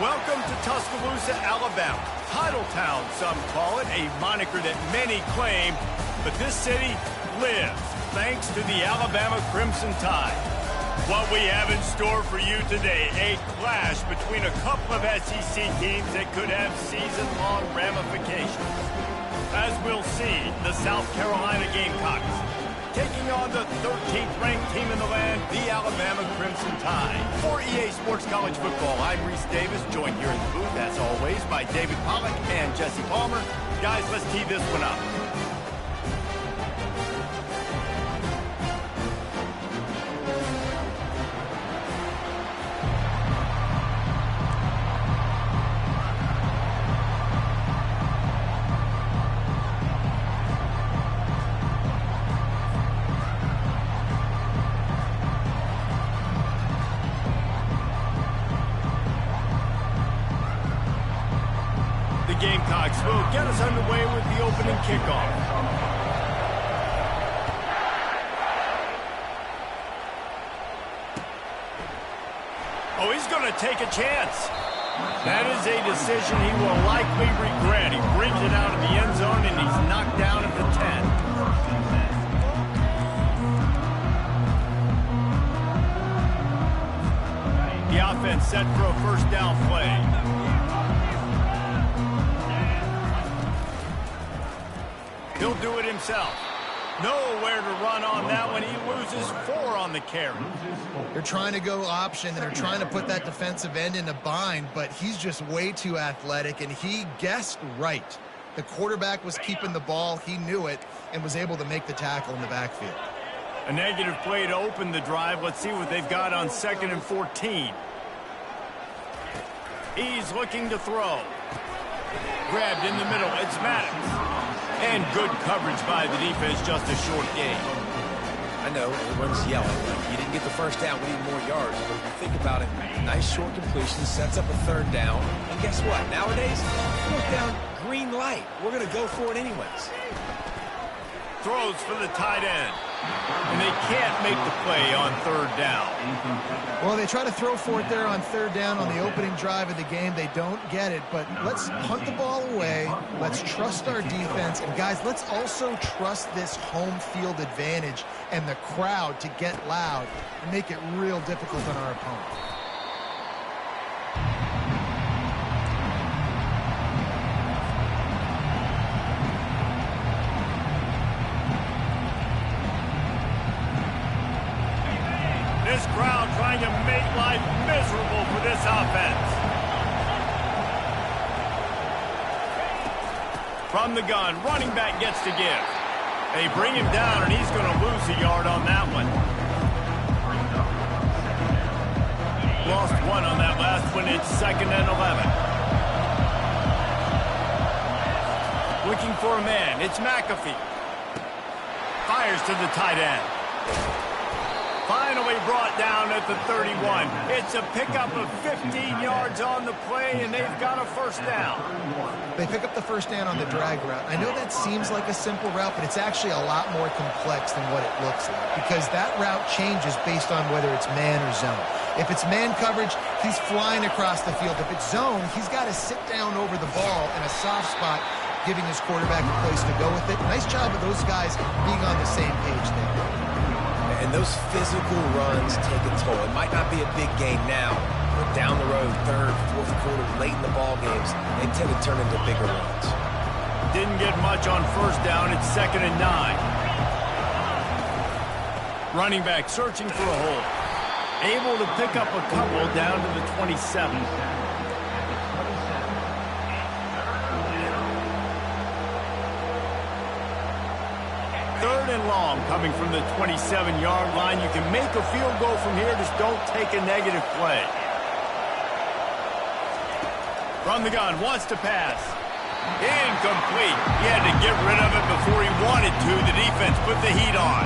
Welcome to Tuscaloosa, Alabama. Titletown, some call it, a moniker that many claim, but this city lives thanks to the Alabama Crimson Tide. What we have in store for you today, a clash between a couple of SEC teams that could have season-long ramifications. As we'll see, the South Carolina Gamecocks taking on the 13th ranked team in the land, the Alabama Crimson Tide. For EA Sports College Football, I'm Reese Davis, joined here in the booth, as always, by David Pollack and Jesse Palmer. Guys, let's tee this one up. Gamecocks will get us underway with the opening kickoff. Oh, he's going to take a chance. That is a decision he will likely regret. He brings it out of the end zone, and he's knocked down at the 10. The offense set for a first down play. He'll do it himself. Nowhere to run on that one. He loses 4 on the carry. They're trying to go option, and they're trying to put that defensive end in a bind, but he's just way too athletic, and he guessed right. The quarterback was keeping the ball. He knew it and was able to make the tackle in the backfield. A negative play to open the drive. Let's see what they've got on 2nd and 14. He's looking to throw. Grabbed in the middle. It's Maddox. And good coverage by the defense, just a short gain. I know, everyone's yelling. You didn't get the first down, we need more yards. But if you think about it, nice short completion, sets up a 3rd down. And guess what? Nowadays, 4th down, green light. We're going to go for it anyways. Throws for the tight end. And they can't make the play on 3rd down. Well, they try to throw for it there on 3rd down on the opening drive of the game. They don't get it, but let's punt the ball away. Let's trust our defense. And, guys, let's also trust this home field advantage and the crowd to get loud and make it real difficult on our opponent. This crowd trying to make life miserable for this offense. From the gun, running back gets to give. They bring him down, and he's going to lose a yard on that one. Lost 1 on that last one. It's 2nd and 11. Looking for a man. It's McAfee. Fires to the tight end. Finally brought down at the 31. It's a pickup of 15 yards on the play, and they've got a first down. They pick up the first down on the drag route. I know that seems like a simple route, but it's actually a lot more complex than what it looks like, because that route changes based on whether it's man or zone. If it's man coverage, he's flying across the field. If it's zone, he's got to sit down over the ball in a soft spot, giving his quarterback a place to go with it. Nice job of those guys being on the same page there. And those physical runs take a toll. It might not be a big game now, but down the road, 3rd, 4th quarter, late in the ball games, they tend to turn into bigger runs. Didn't get much on 1st down. It's 2nd and 9. Running back searching for a hole. Able to pick up a couple down to the 27. 3rd and long coming from the 27-yard line. You can make a field goal from here. Just don't take a negative play. From the gun, wants to pass. Incomplete. He had to get rid of it before he wanted to. The defense put the heat on.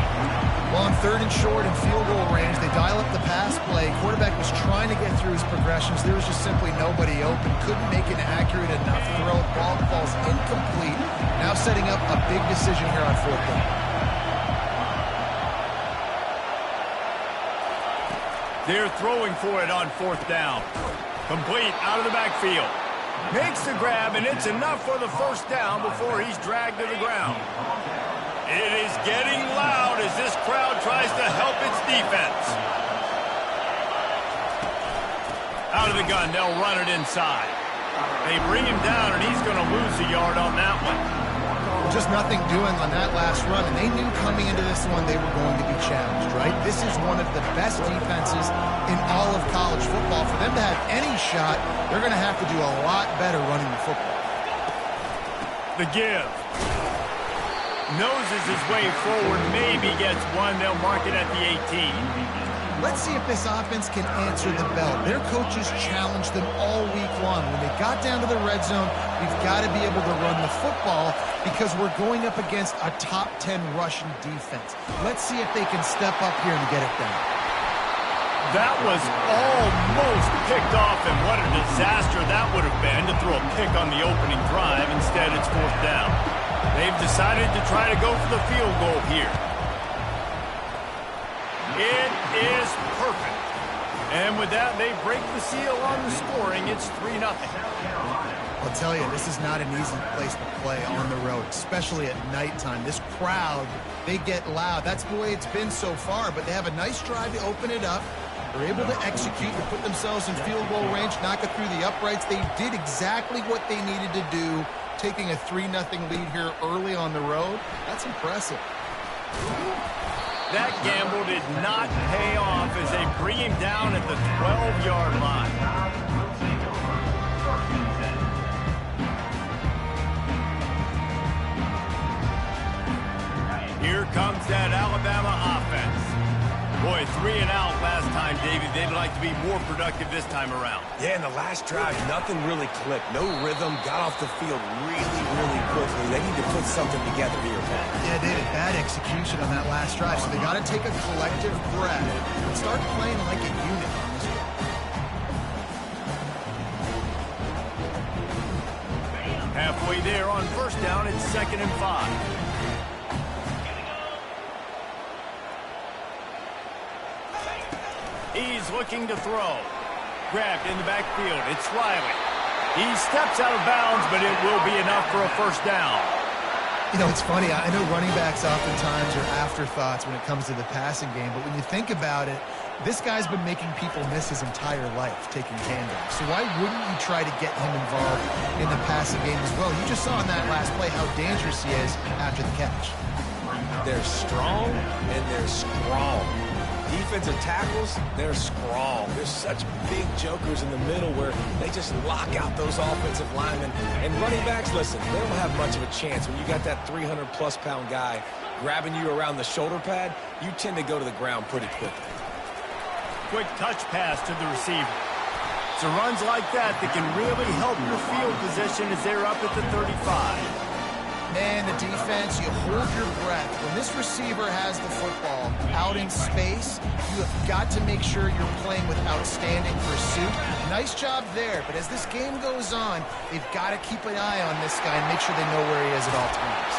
Well, on 3rd and short and field goal range, they dial up the pass play. Quarterback was trying to get through his progressions. There was just simply nobody open. Couldn't make an accurate enough throw. Ball falls incomplete. Now setting up a big decision here on 4th down. They're throwing for it on 4th down. Complete out of the backfield. Makes the grab, and it's enough for the first down before he's dragged to the ground. It is getting loud as this crowd tries to help its defense. Out of the gun, they'll run it inside. They bring him down, and he's going to lose a yard on that one. Just nothing doing on that last run, and they knew coming into this one they were going to be challenged, right? This is one of the best defenses in all of college football. For them to have any shot, they're going to have to do a lot better running the football. The give. Noses his way forward, maybe gets one. They'll mark it at the 18. Let's see if this offense can answer the bell. Their coaches challenged them all week long. When they got down to the red zone, we've got to be able to run the football because we're going up against a top 10 rushing defense. Let's see if they can step up here and get it done. That was almost picked off, and what a disaster that would have been to throw a pick on the opening drive. Instead, it's fourth down. They've decided to try to go for the field goal here. It is perfect. And with that, they break the seal on the scoring. It's 3-0. I'll tell you, this is not an easy place to play on the road, especially at nighttime. This crowd, they get loud. That's the way it's been so far, but they have a nice drive to open it up. They're able to execute and put themselves in field goal range, knock it through the uprights. They did exactly what they needed to do, taking a 3-0 lead here early on the road. That's impressive. That gamble did not pay off as they bring him down at the 12-yard line. Here comes that Alabama offense. Boy, 3 and out last time, David. They'd like to be more productive this time around. Yeah, in the last drive, nothing really clicked. No rhythm, got off the field really, really quickly. They need to put something together here, Pat. Yeah, David, bad execution on that last drive. So they got to take a collective breath and start playing like a unit on this one. Halfway there on first down, it's 2nd and 5. He's looking to throw. Grabbed in the backfield. It's Riley. He steps out of bounds, but it will be enough for a first down. You know, it's funny. I know running backs oftentimes are afterthoughts when it comes to the passing game, but when you think about it, this guy's been making people miss his entire life taking handoffs. So why wouldn't you try to get him involved in the passing game as well? You just saw in that last play how dangerous he is after the catch. They're strong and they're strong. Defensive tackles, they're strong. There's such big jokers in the middle where they just lock out those offensive linemen. And running backs, listen, they don't have much of a chance. When you got that 300-plus pound guy grabbing you around the shoulder pad, you tend to go to the ground pretty quickly. Quick touch pass to the receiver. So runs like that can really help your field position as they're up at the 35. Man, the defense, you hold your breath. When this receiver has the football out in space, you have got to make sure you're playing with outstanding pursuit. Nice job there, but as this game goes on, they've got to keep an eye on this guy and make sure they know where he is at all times.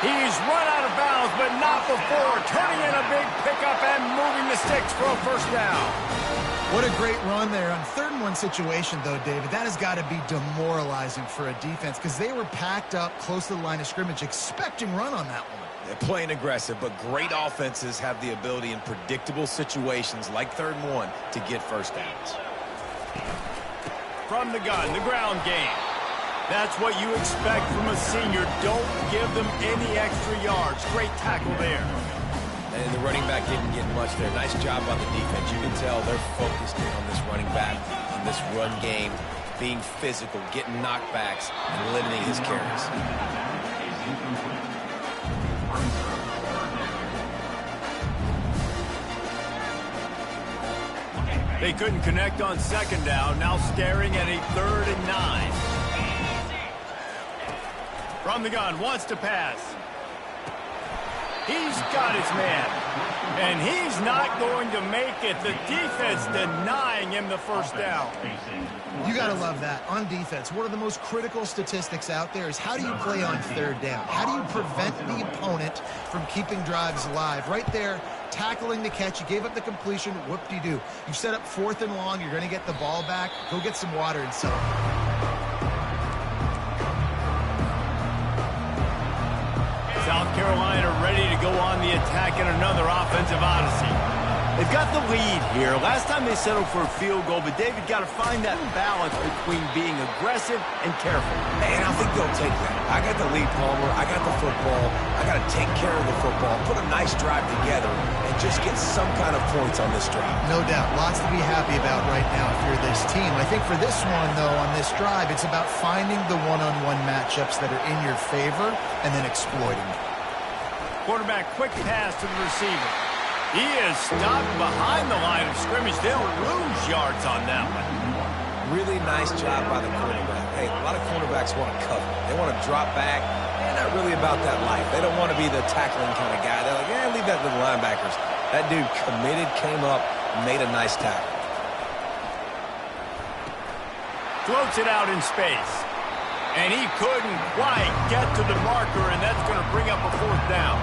He's run out of bounds, but not before turning in a big pickup and moving the sticks for a first down. What a great run there. On 3rd and 1 situation, though, David, that has got to be demoralizing for a defense because they were packed up close to the line of scrimmage, expecting run on that one. They're playing aggressive, but great offenses have the ability in predictable situations like 3rd and 1 to get first downs. From the gun, the ground game. That's what you expect from a senior. Don't give them any extra yards. Great tackle there. And the running back didn't get much there. Nice job on the defense. You can tell they're focused in on this running back, on this run game, being physical, getting knockbacks, and limiting his carries. They couldn't connect on 2nd down. Now staring at a 3rd and 9. From the gun, wants to pass. He's got his man, and he's not going to make it. The defense denying him the first down. You got to love that. On defense, one of the most critical statistics out there is how do you play on 3rd down? How do you prevent the opponent from keeping drives alive? Right there, tackling the catch. You gave up the completion. Whoop-de-doo. You've set up 4th and long. You're going to get the ball back. Go get some water and celebrate. South Carolina ready to go on the attack in another offensive odyssey. They've got the lead here. Last time they settled for a field goal, but David got to find that balance between being aggressive and careful. And I think they'll take that. I got the lead, Palmer. I got the football. I got to take care of the football, put a nice drive together, and just get some kind of points on this drive. No doubt. Lots to be happy about right now if you're this team. I think for this one, though, on this drive, it's about finding the one-on-one matchups that are in your favor and then exploiting them. Quarterback, quick pass to the receiver. He is stopped behind the line of scrimmage. They'll lose yards on that one. Really nice job by the quarterback. Hey, a lot of quarterbacks want to cover. They want to drop back. They're not really about that life. They don't want to be the tackling kind of guy. They're like, leave that to the linebackers. That dude committed, came up, made a nice tackle. Floats it out in space. And he couldn't quite get to the marker, and that's going to bring up a 4th down.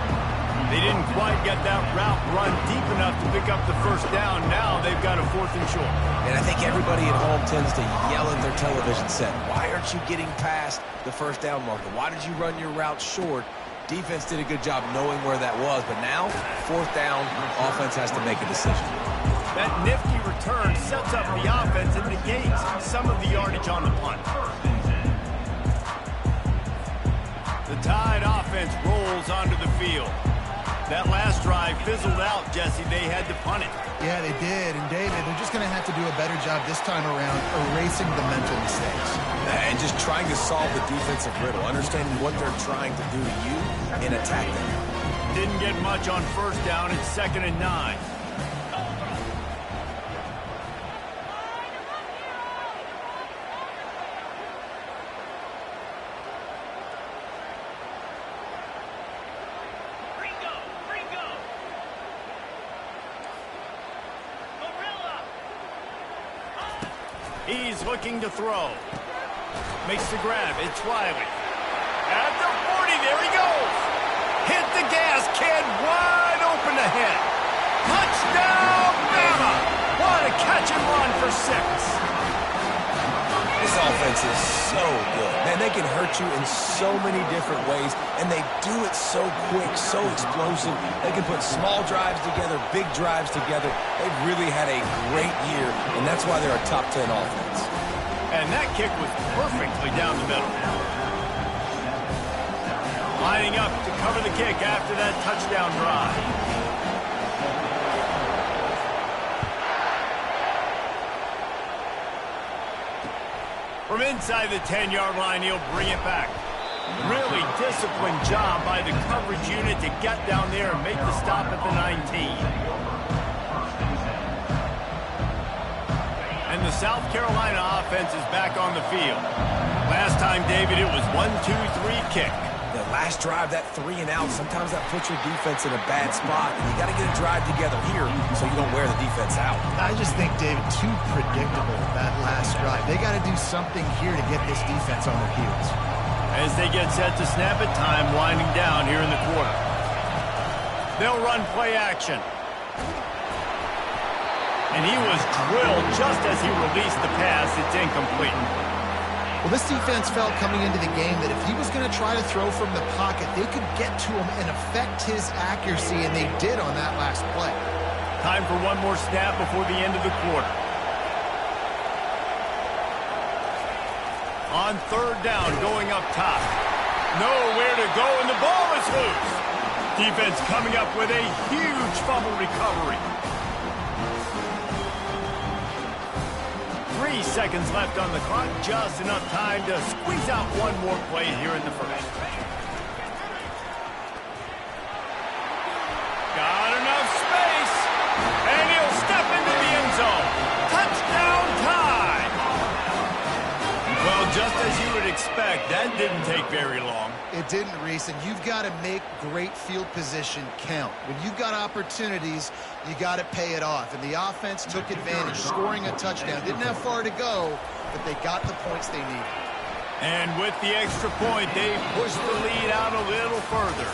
They didn't quite get that route run deep enough to pick up the 1st down. Now they've got a 4th and short. And I think everybody at home tends to yell at their television set. Why aren't you getting past the 1st down marker? Why did you run your route short? Defense did a good job knowing where that was, but now, 4th down, offense has to make a decision. That nifty return sets up the offense and negates some of the yardage on the punt. The Tide offense rolls onto the field. That last drive fizzled out, Jesse. They had to punt it. Yeah, they did. And, David, they're just going to have to do a better job this time around erasing the mental mistakes. And just trying to solve the defensive riddle, understanding what they're trying to do to you and attack them. Didn't get much on 1st down. It's 2nd and 9. He's looking to throw. Makes the grab. It's Riley. At the 40, there he goes. Hit the gas, kid. Wide open ahead. Touchdown, Bama. What a catch and run for 6. This offense is so good. Man, they can hurt you in so many different ways, and they do it so quick, so explosive. They can put small drives together, big drives together. They've really had a great year, and that's why they're a top 10 offense. And that kick was perfectly down the middle. Lining up to cover the kick after that touchdown drive. From inside the 10-yard line, he'll bring it back. Really disciplined job by the coverage unit to get down there and make the stop at the 19. And the South Carolina offense is back on the field. Last time, David, it was 1-2-3 kick. The last drive, that 3 and out, sometimes that puts your defense in a bad spot. And you got to get a drive together here so you don't wear the defense out. I just think, David, too predictable, that last drive. They got to do something here to get this defense on their heels. As they get set to snap it, time winding down here in the quarter. They'll run play action. And he was drilled just as he released the pass. It's incomplete. Well, this defense felt coming into the game that if he was going to try to throw from the pocket, they could get to him and affect his accuracy, and they did on that last play. Time for one more snap before the end of the quarter. On 3rd down, going up top. Nowhere to go, and the ball is loose. Defense coming up with a huge fumble recovery. 3 seconds left on the clock, just enough time to squeeze out one more play here in the 1st. Got enough space, and he'll step into the end zone. Touchdown time! Well, just as you would expect, that didn't take very long. It didn't, Reese, and you've got to make great field position count. When you've got opportunities, you got to pay it off. And the offense took advantage, scoring a touchdown. Didn't have far to go, but they got the points they needed. And with the extra point, they pushed the lead out a little further.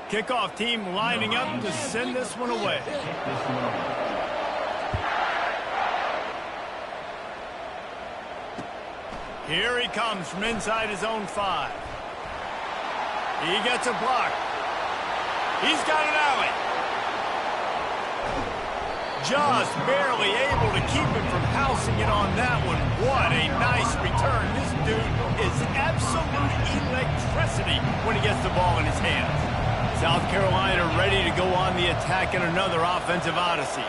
Kickoff team lining up to send this one away. Here he comes from inside his own 5. He gets a block. He's got an alley. Just barely able to keep him from pouncing it on that one. What a nice return. This dude is absolute electricity when he gets the ball in his hands. South Carolina ready to go on the attack in another offensive odyssey.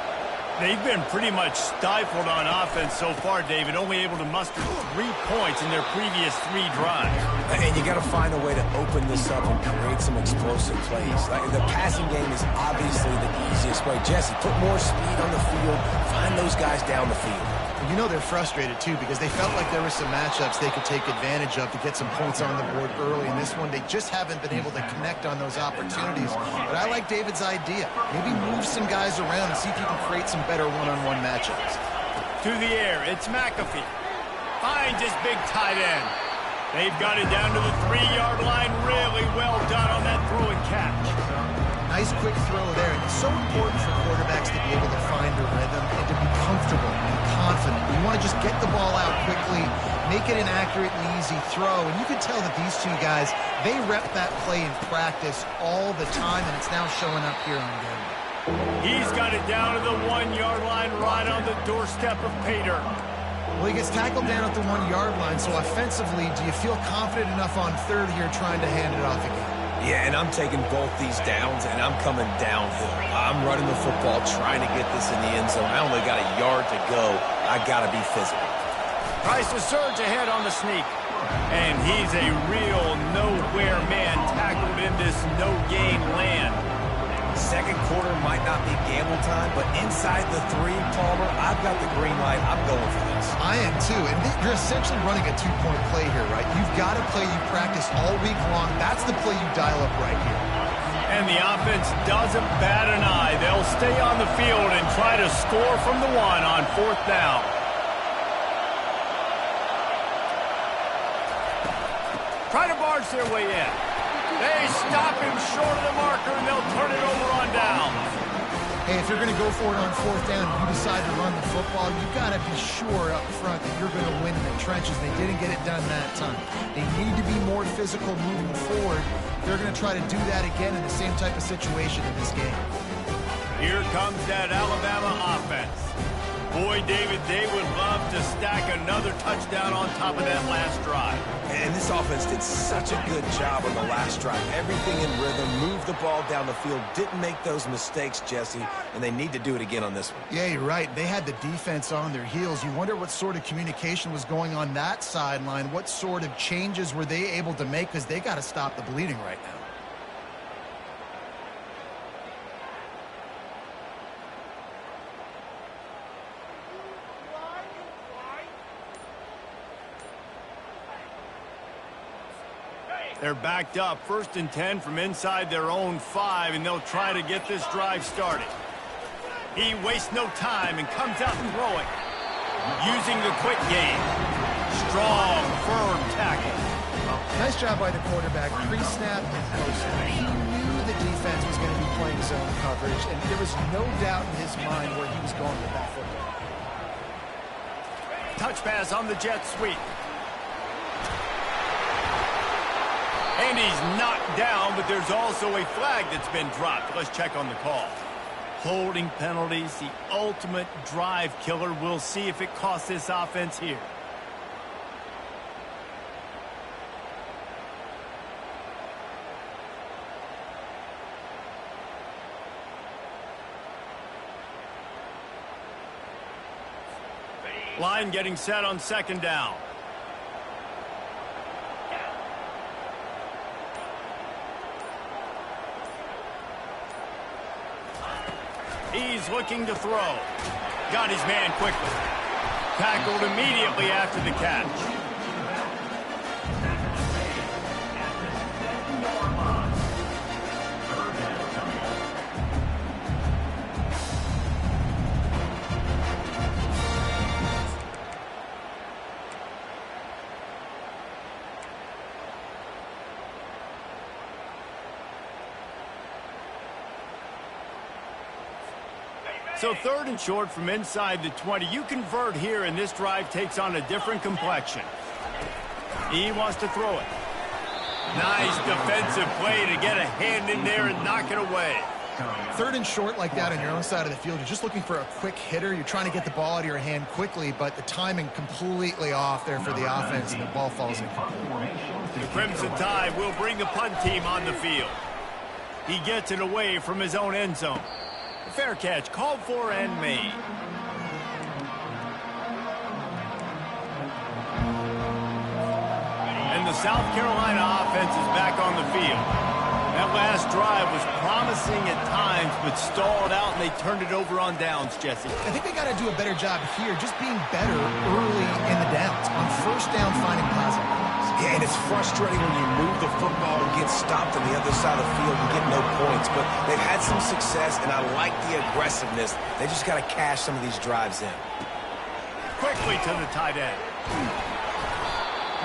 They've been pretty much stifled on offense so far, David, only able to muster 3 points in their previous 3 drives. And you got to find a way to open this up and create some explosive plays. Like, the passing game is obviously the easiest way. Jesse, put more speed on the field, find those guys down the field. You know they're frustrated, too, because they felt like there were some matchups they could take advantage of to get some points on the board early. In this one, they just haven't been able to connect on those opportunities. But I like David's idea. Maybe move some guys around and see if you can create some better one-on-one matchups. To the air, it's McAfee. Finds his big tight end. They've got it down to the 3-yard line. Really well done on that throw and catch. Nice quick throw there. And it's so important for quarterbacks to be able to find a rhythm and to be comfortable and confident. You want to just get the ball out quickly, make it an accurate and easy throw. And you can tell that these two guys, they rep that play in practice all the time, and it's now showing up here on game. He's got it down to the 1-yard line, right on the doorstep of Pater. Well, he gets tackled down at the 1-yard line, so offensively, do you feel confident enough on third here trying to hand it off again? Yeah, and I'm taking both these downs, and I'm coming downhill. I'm running the football, trying to get this in the end zone. I only got a yard to go. I got to be physical. Tries to surge ahead on the sneak. And he's a real nowhere man tackled in this no-gain land. Second quarter might not be gamble time, but inside the 3, Palmer, I've got the green light. I'm going for this. I am too, and you're essentially running a 2-point play here, right? You've got a play you practice all week long. That's the play you dial up right here. And the offense doesn't bat an eye. They'll stay on the field and try to score from the 1 on 4th down. Try to barge their way in. They stop him short of the marker, and they'll turn it over on down. Hey, if you're going to go for it on 4th down and you decide to run the football, you've got to be sure up front that you're going to win in the trenches. They didn't get it done that time. They need to be more physical moving forward. They're going to try to do that again in the same type of situation in this game. Here comes that Alabama offense. Boy, David, they would love to stack another touchdown on top of that last drive. And this offense did such a good job on the last drive. Everything in rhythm, moved the ball down the field, didn't make those mistakes, Jesse, and they need to do it again on this one. Yeah, you're right. They had the defense on their heels. You wonder what sort of communication was going on that sideline. What sort of changes were they able to make, because they got to stop the bleeding right now. They're backed up, 1st and 10 from inside their own 5, and they'll try to get this drive started. He wastes no time and comes out throwing, using the quick game. Strong, firm tackle. Nice job by the quarterback, pre-snap and post-snap. He knew the defense was going to be playing zone coverage, and there was no doubt in his mind where he was going with that football. Touch pass on the jet sweep. And he's knocked down, but there's also a flag that's been dropped. Let's check on the call. Holding penalties, the ultimate drive killer. We'll see if it costs this offense here. Line getting set on 2nd down. He's looking to throw. Got his man quickly. Tackled immediately after the catch. So 3rd and short from inside the 20. You convert here, and this drive takes on a different complexion. He wants to throw it. Nice defensive play to get a hand in there and knock it away. 3rd and short like that on your own side of the field. You're just looking for a quick hitter. You're trying to get the ball out of your hand quickly, but the timing completely off there for the offense, and the ball falls in. The Crimson Tide will bring the punt team on the field. He gets it away from his own end zone. A fair catch called for and made. And the South Carolina offense is back on the field. That last drive was promising at times, but stalled out, and they turned it over on downs, Jesse. I think they got to do a better job here, just being better early in the downs. On 1st down, finding positive plays. Yeah, and it's frustrating when you move the football and get stopped on the other side of the field and get no points. But they've had some success, and I like the aggressiveness. They just got to cash some of these drives in. Quickly to the tight end.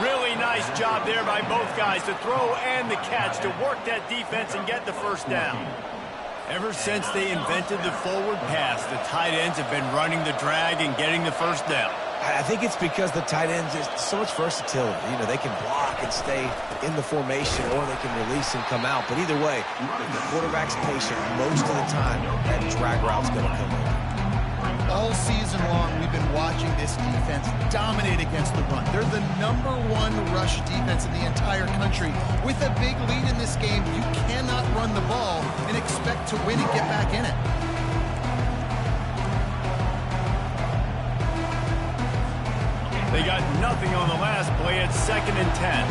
Really nice job there by both guys to throw and the catch to work that defense and get the 1st down. Ever since they invented the forward pass, the tight ends have been running the drag and getting the 1st down. I think it's because the tight ends is so much versatility. You know, they can block and stay in the formation, or they can release and come out. But either way, if the quarterback's patient, most of the time, that drag route's going to come in. All season long, we've been watching this defense dominate against the run. They're the #1 rush defense in the entire country. With a big lead in this game, you cannot run the ball and expect to win and get back in it. They got nothing on the last play at 2nd and 10.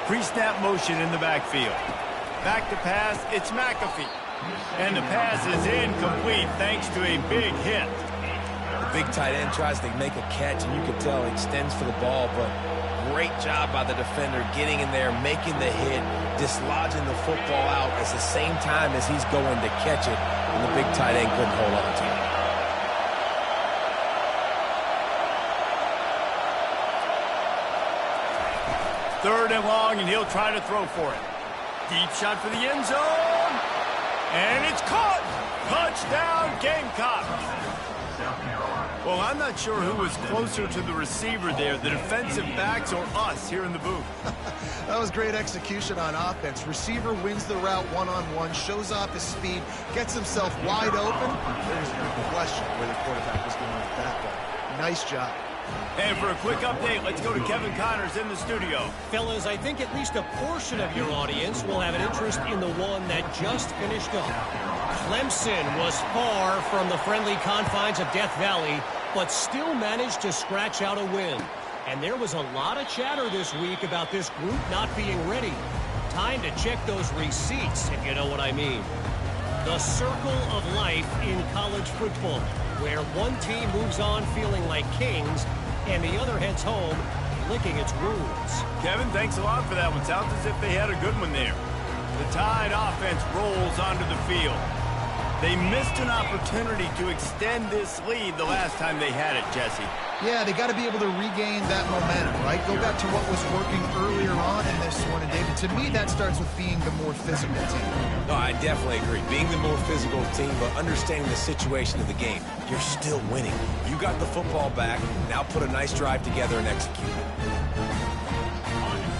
Pre-snap motion in the backfield. Back to pass, it's McAfee. And the pass is incomplete thanks to a big hit. The big tight end tries to make a catch, and you can tell he extends for the ball, but great job by the defender getting in there, making the hit, dislodging the football out at the same time as he's going to catch it, and the big tight end couldn't hold on to it. Third and long, and he'll try to throw for it. Deep shot for the end zone. And it's caught. Touchdown, Gamecocks. Well, I'm not sure who was closer to the receiver there, the defensive backs or us here in the booth. That was great execution on offense. Receiver wins the route one-on-one, shows off his speed, gets himself wide open. There's no question where the quarterback was going with that ball. Nice job. And for a quick update, let's go to Kevin Connors in the studio. Fellas, I think at least a portion of your audience will have an interest in the one that just finished up. Clemson was far from the friendly confines of Death Valley, but still managed to scratch out a win. And there was a lot of chatter this week about this group not being ready. Time to check those receipts, if you know what I mean. The circle of life in college football, where one team moves on feeling like kings and the other heads home licking its wounds. Kevin, thanks a lot for that one. Sounds as if they had a good one there. The Tide offense rolls onto the field. They missed an opportunity to extend this lead the last time they had it, Jesse. Yeah, they got to be able to regain that momentum, right? Go back to what was working earlier on in this one. And, David, to me, that starts with being the more physical team. No, I definitely agree. Being the more physical team, but understanding the situation of the game. You're still winning. You got the football back. Now put a nice drive together and execute it.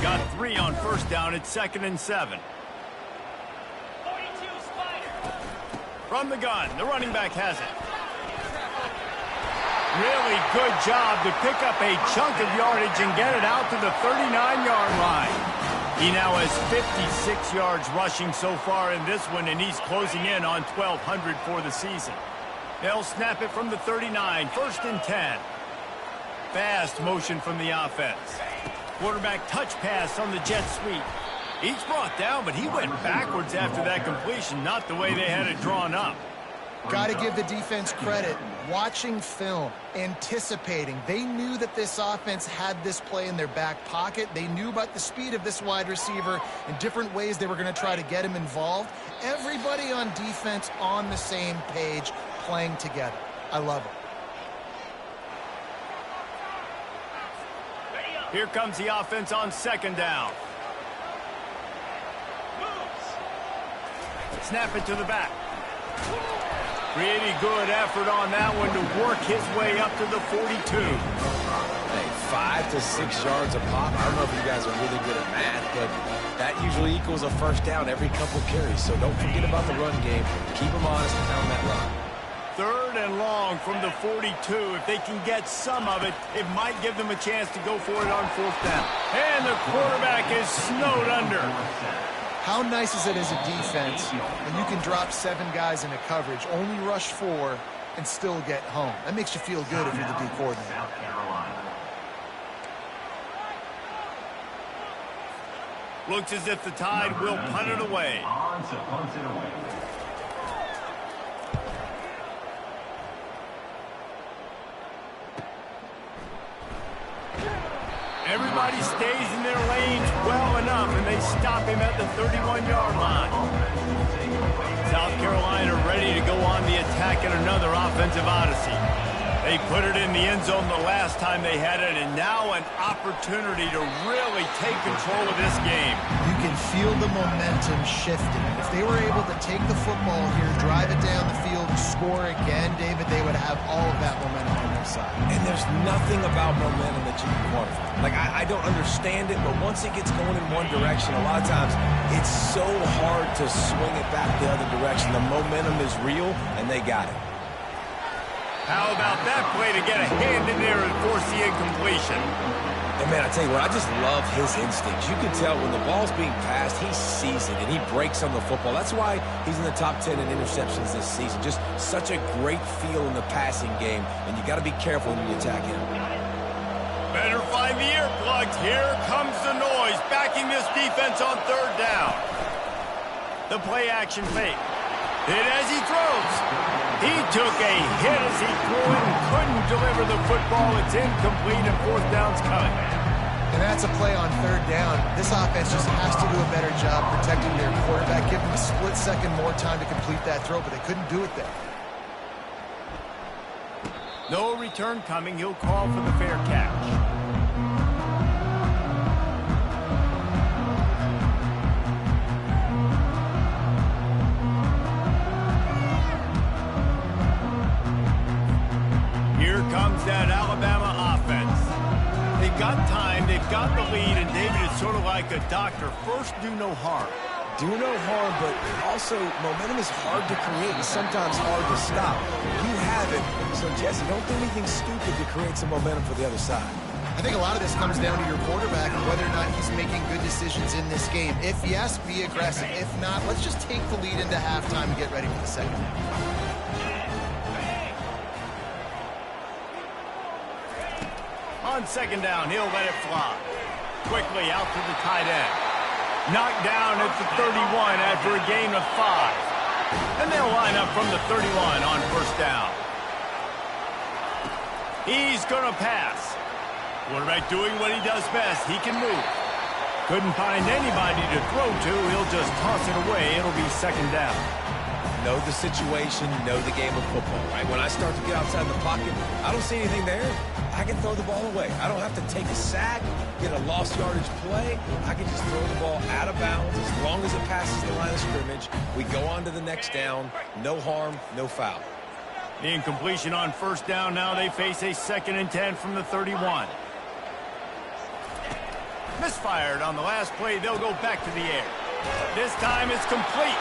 Got 3 on 1st down at 2nd and 7. From the gun, the running back has it. Really good job to pick up a chunk of yardage and get it out to the 39-yard line. He now has 56 yards rushing so far in this one, and he's closing in on 1,200 for the season. They'll snap it from the 39, 1st and 10. Fast motion from the offense. Quarterback touch pass on the jet sweep. He's brought down, but he went backwards after that completion, not the way they had it drawn up. Got to give the defense credit. Watching film, anticipating. They knew that this offense had this play in their back pocket. They knew about the speed of this wide receiver and different ways they were going to try to get him involved. Everybody on defense on the same page, playing together. I love it. Here comes the offense on 2nd down. Snap it to the back. Pretty good effort on that one to work his way up to the 42. Hey, 5 to 6 yards a pop. I don't know if you guys are really good at math, but that usually equals a first down every couple carries. So don't forget about the run game. Keep them honest and pound that rock. 3rd and long from the 42. If they can get some of it, it might give them a chance to go for it on 4th down. And the quarterback is snowed under. How nice is it as a defense when you can drop 7 guys into coverage, only rush 4, and still get home? That makes you feel good if you're the D coordinator. Looks as if the Tide will punt it away. Everybody stays in their lanes well enough, and they stop him at the 31-yard line. South Carolina ready to go on the attack in another offensive odyssey. They put it in the end zone the last time they had it, and now an opportunity to really take control of this game. You can feel the momentum shifting. If they were able to take the football here, drive it down the field, score again, David, they would have all of that momentum on their side. And there's nothing about momentum that you can quantify. Like, I don't understand it, but once it gets going in one direction, a lot of times it's so hard to swing it back the other direction. The momentum is real, and they got it. How about that play to get a hand in there and force the incompletion? And, man, I tell you what, I just love his instincts. You can tell when the ball's being passed, he sees it, and he breaks on the football. That's why he's in the top 10 in interceptions this season. Just such a great feel in the passing game, and you got to be careful when you attack him. Better find the earplugs. Here comes the noise, backing this defense on 3rd down. The play-action fake. Hit as he throws. He took a hit as he threw it and couldn't deliver the football. It's incomplete and 4th down's coming. And that's a play on 3rd down. This offense just has to do a better job protecting their quarterback, give them a split second more time to complete that throw, but they couldn't do it there. No return coming. He'll call for the fair catch. Here comes that Alabama offense. They've got time, they've got the lead, and David, it's sort of like a doctor. First, do no harm. Do no harm, but also momentum is hard to create and sometimes hard to stop. You have it, so Jesse, don't do anything stupid to create some momentum for the other side. I think a lot of this comes down to your quarterback and whether or not he's making good decisions in this game. If yes, be aggressive. If not, let's just take the lead into halftime and get ready for the second half. On 2nd down, he'll let it fly. Quickly out to the tight end. Knocked down at the 31 after a gain of 5. And they'll line up from the 31 on 1st down. He's going to pass. Quarterback doing what he does best. He can move. Couldn't find anybody to throw to. He'll just toss it away. It'll be 2nd down. Know the situation, know the game of football, right? When I start to get outside the pocket, I don't see anything there. I can throw the ball away. I don't have to take a sack, get a lost yardage play. I can just throw the ball out of bounds as long as it passes the line of scrimmage. We go on to the next down. No harm, no foul. The incompletion on 1st down. Now they face a 2nd and 10 from the 31. Misfired on the last play. They'll go back to the air. This time it's complete.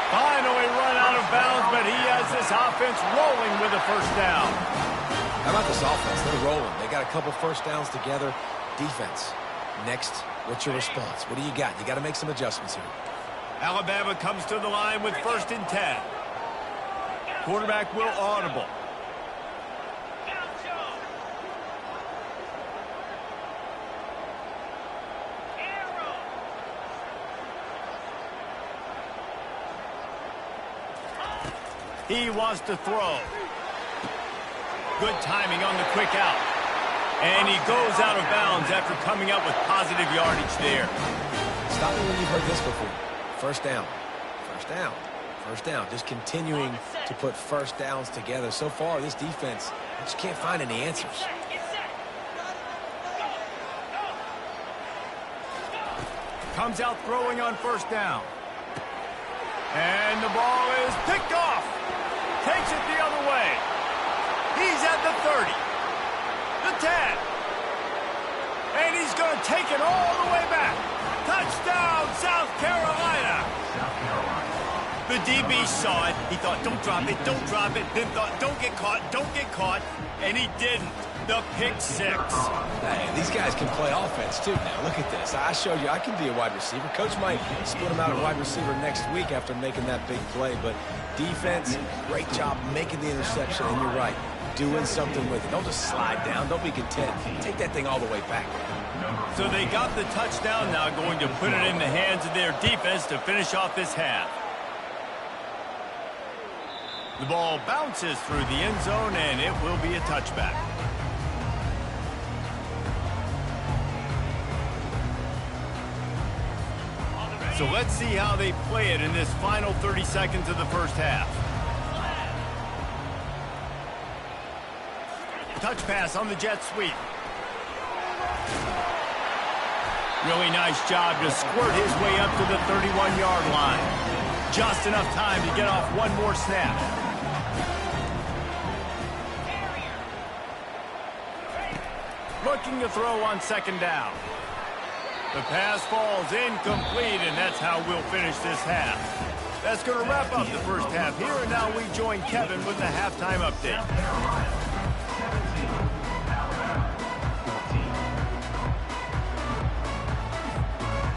Finally run out of bounds, but he has this offense rolling with a 1st down. How about this offense? They're rolling. They got a couple 1st downs together. Defense. Next, what's your response? What do you got? You got to make some adjustments here. Alabama comes to the line with 1st and 10. Quarterback will audible. He wants to throw. Good timing on the quick out. And he goes out of bounds after coming up with positive yardage there. Stop me when you've heard this before. 1st down. 1st down. 1st down. Just continuing to put 1st downs together. So far, this defense just can't find any answers. Comes out throwing on 1st down. And the ball is picked off. Takes it the other way. He's at the 30. The 10. And he's going to take it all the way back. Touchdown, South Carolina. The DB saw it. He thought, don't drop it, don't drop it. Then thought, don't get caught. And he didn't. The pick six. Hey, these guys can play offense, too. Now, look at this. I showed you I can be a wide receiver. Coach might split him out at wide receiver next week after making that big play. But defense, great job making the interception. And you're right, doing something with it. Don't just slide down. Don't be content. Take that thing all the way back. So they got the touchdown, now going to put it in the hands of their defense to finish off this half. The ball bounces through the end zone, and it will be a touchback. So let's see how they play it in this final 30 seconds of the first half. Touch pass on the jet sweep. Really nice job to squirt his way up to the 31-yard line. Just enough time to get off one more snap. Looking to throw on second down. The pass falls incomplete, and that's how we'll finish this half. That's going to wrap up the first half here, and now we join Kevin with the halftime update.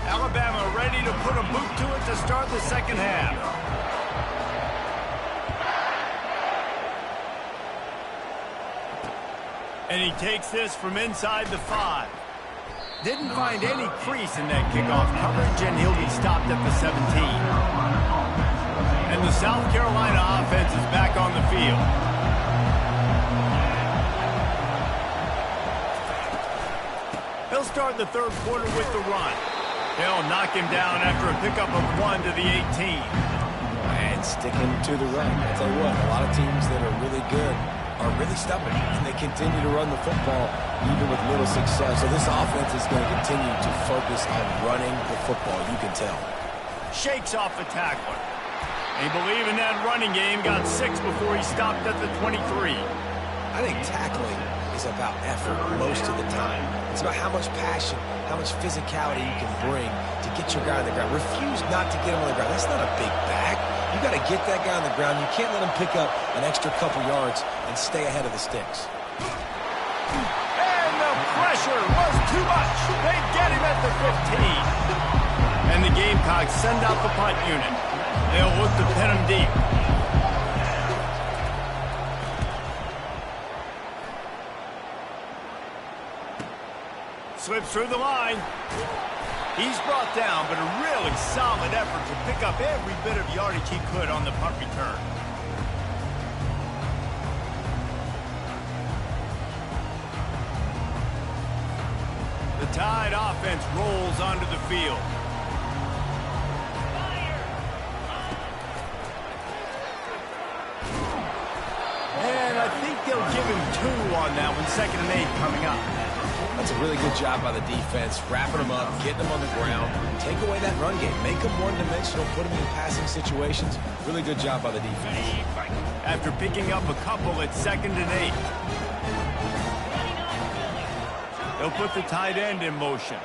Alabama ready to put a boot to it to start the second half. And he takes this from inside the 5. Didn't find any crease in that kickoff coverage, and he'll be stopped at the 17. And the South Carolina offense is back on the field. They'll start the third quarter with the run. They'll knock him down after a pickup of 1 to the 18. And sticking to the run. I'll tell you what, a lot of teams that are really good are really stubborn, and they continue to run the football even with little success. So this offense is going to continue to focus on running the football, you can tell. Shakes off the tackler. They believe in that running game, got 6 before he stopped at the 23. I think tackling is about effort most of the time. It's about how much passion, how much physicality you can bring to get your guy on the ground. Refuse not to get him on the ground. That's not a big back. You got to get that guy on the ground. You can't let him pick up an extra couple yards and stay ahead of the sticks. And the pressure was too much. They get him at the 15. And the Gamecocks send out the punt unit. They'll look to pin him deep. Slips through the line. He's brought down, but a really solid effort to pick up every bit of yardage he could on the punt return. The Tide offense rolls onto the field. And I think they'll give him 2 on that one, 2nd and 8 coming up. That's a really good job by the defense, wrapping them up, getting them on the ground. Take away that run game. Make them one-dimensional, put them in passing situations. Really good job by the defense. After picking up a couple at 2nd and 8. They'll put the tight end in motion.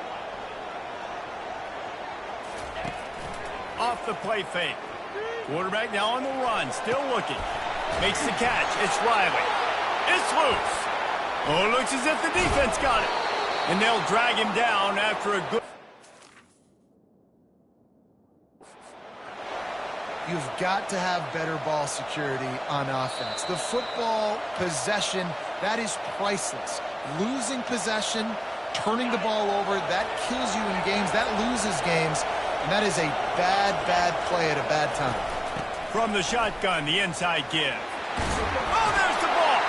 Off the play fake. Quarterback now on the run, still looking. Makes the catch. It's Riley. It's loose. Oh, it looks as if the defense got it. And they'll drag him down after a good... You've got to have better ball security on offense. The football possession, that is priceless. Losing possession, turning the ball over, that kills you in games, that loses games, and that is a bad, bad play at a bad time. From the shotgun, the inside give. Oh, there's the ball!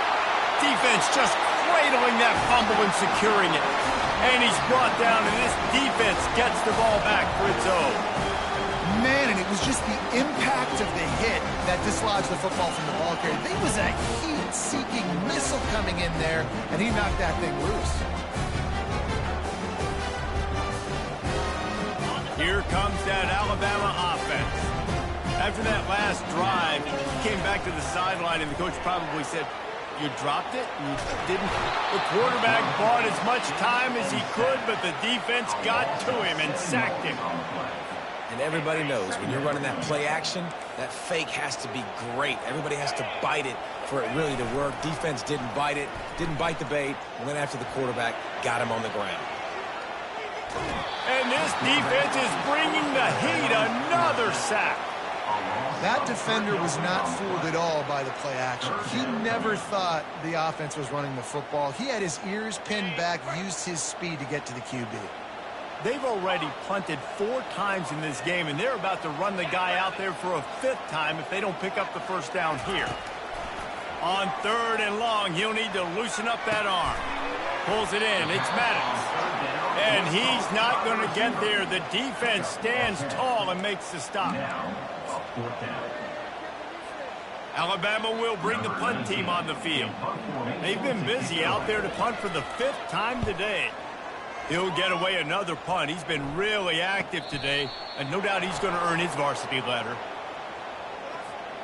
Defense just cradling that fumble and securing it. And he's brought down, and this defense gets the ball back for its own. Man, and it was just the impact of the hit that dislodged the football from the ball carrier. There was a heat-seeking missile coming in there, and he knocked that thing loose. Here comes that Alabama offense. After that last drive, he came back to the sideline, and the coach probably said, you dropped it? You didn't? The quarterback bought as much time as he could, but the defense got to him and sacked him. And everybody knows when you're running that play action, that fake has to be great. Everybody has to bite it for it really to work. Defense didn't bite it, didn't bite the bait, went after the quarterback, got him on the ground. And this defense is bringing the heat. Another sack. That defender was not fooled at all by the play action. He never thought the offense was running the football. He had his ears pinned back, used his speed to get to the QB. They've already punted 4 times in this game, and they're about to run the guy out there for a 5th time if they don't pick up the first down here. On 3rd and long, he'll need to loosen up that arm. Pulls it in. It's Maddox. And he's not going to get there. The defense stands tall and makes the stop. Alabama will bring the punt team on the field. They've been busy out there to punt for the 5th time today. He'll get away another punt. He's been really active today, and no doubt he's going to earn his varsity letter.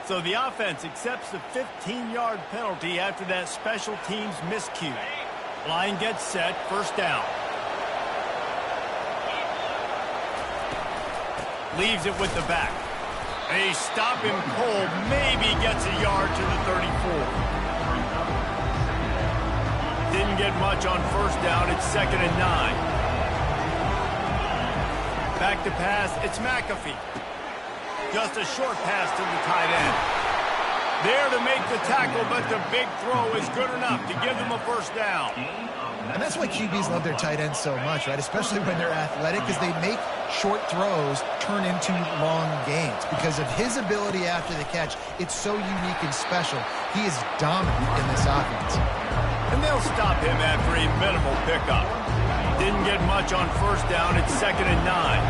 So the offense accepts the 15-yard penalty after that special teams miscue. Line gets set, first down. Leaves it with the back. They stop him cold, maybe gets a yard to the 34. Didn't get much on first down. It's 2nd and 9. Back to pass. It's McAfee. Just a short pass to the tight end. There to make the tackle, but the big throw is good enough to give them a first down. And that's why QBs love their tight ends so much, right? Especially when they're athletic, because they make short throws turn into long gains. Because of his ability after the catch, it's so unique and special. He is dominant in this offense. And they'll stop him after a minimal pickup. Didn't get much on first down. It's 2nd and 9.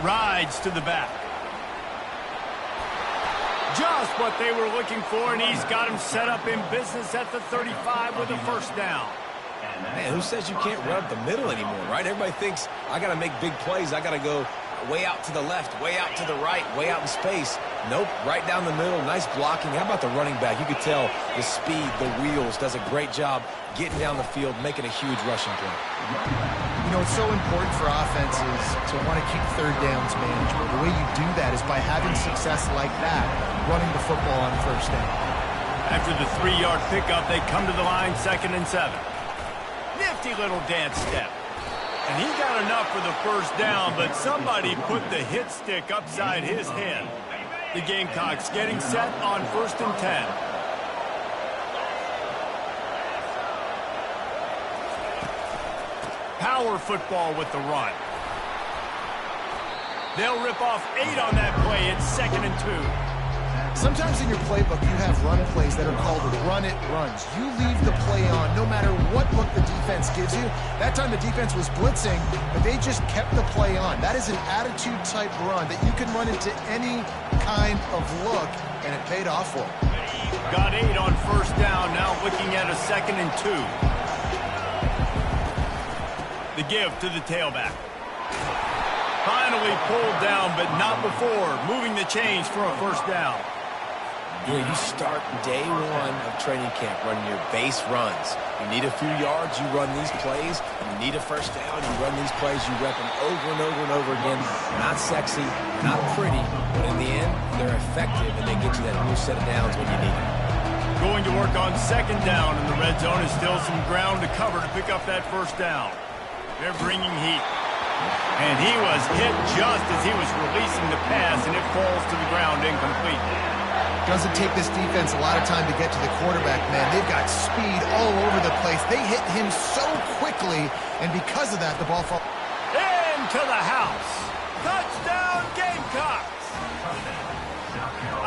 Rides to the back. Just what they were looking for, and he's got him set up in business at the 35 with a first down. Man, who says you can't run up the middle anymore, right? Everybody thinks, I got to make big plays. I got to go way out to the left, way out to the right, way out in space. Nope, right down the middle, nice blocking. How about the running back? You could tell the speed, the wheels, does a great job getting down the field, making a huge rushing play. You know, it's so important for offenses to want to keep third downs manageable. The way you do that is by having success like that, running the football on first down. After the 3-yard pickup, they come to the line, 2nd and 7. Nifty little dance step. And he got enough for the first down, but somebody put the hit stick upside his head. The Gamecocks getting set on 1st and 10. Power football with the run. They'll rip off 8 on that play. It's 2nd and 2. Sometimes in your playbook, you have run plays that are called run-it runs. You leave the play on no matter what look the defense gives you. That time the defense was blitzing, but they just kept the play on. That is an attitude-type run that you can run into any kind of look, and it paid off for them. Got 8 on first down, now looking at a 2nd and 2. The give to the tailback. Finally pulled down, but not before. Moving the chains for a first down. Yeah, you start day 1 of training camp running your base runs. You need a few yards, you run these plays. You need a first down, you run these plays. You rep them over and over and over again. Not sexy, not pretty, but in the end, they're effective, and they get you that new set of downs when you need them. Going to work on 2nd down, and the red zone is still some ground to cover to pick up that first down. They're bringing heat. And he was hit just as he was releasing the pass, and it falls to the ground incomplete. Doesn't take this defense a lot of time to get to the quarterback, man. They've got speed all over the place. They hit him so quickly, and because of that, the ball falls. Into the house. Touchdown, Gamecocks.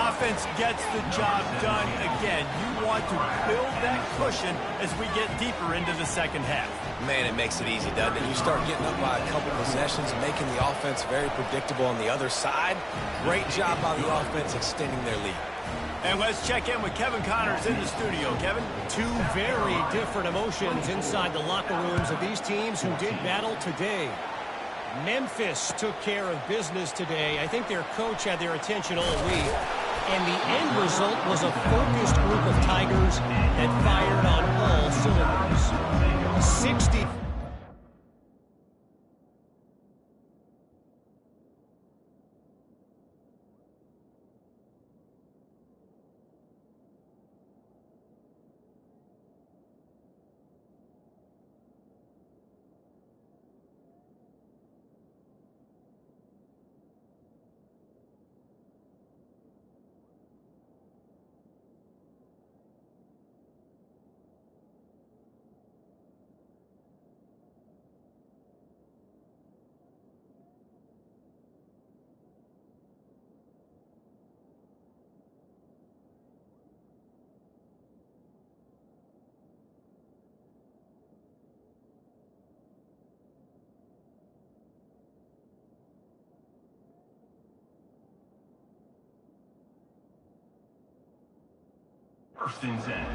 Offense gets the job done again. You want to build that cushion as we get deeper into the second half. Man, it makes it easy, doesn't it? You start getting up by a couple possessions, making the offense very predictable on the other side. Great job by the offense extending their lead. And let's check in with Kevin Connors in the studio. Kevin? 2 very different emotions inside the locker rooms of these teams who did battle today. Memphis took care of business today. I think their coach had their attention all week. And the end result was a focused group of Tigers that fired on all cylinders. 60.